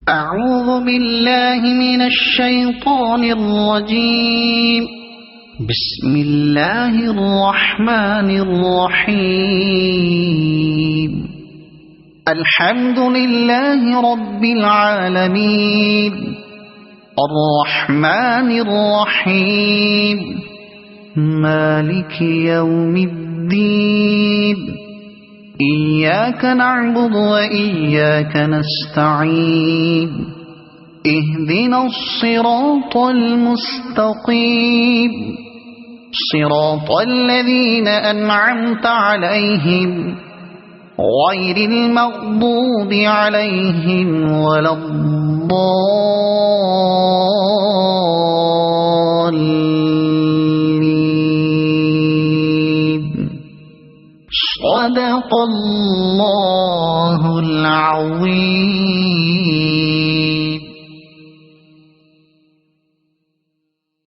أعوذ بالله من الشيطان الرجيم. بسم الله الرحمن الرحيم. الحمد لله رب العالمين الرحمن الرحيم مالك يوم الدين إياك نعبد وإياك نستعين اهدنا الصراط المستقيم صراط الذين أنعمت عليهم غير المغضوب عليهم ولا الضالين. صدق الله العظيم.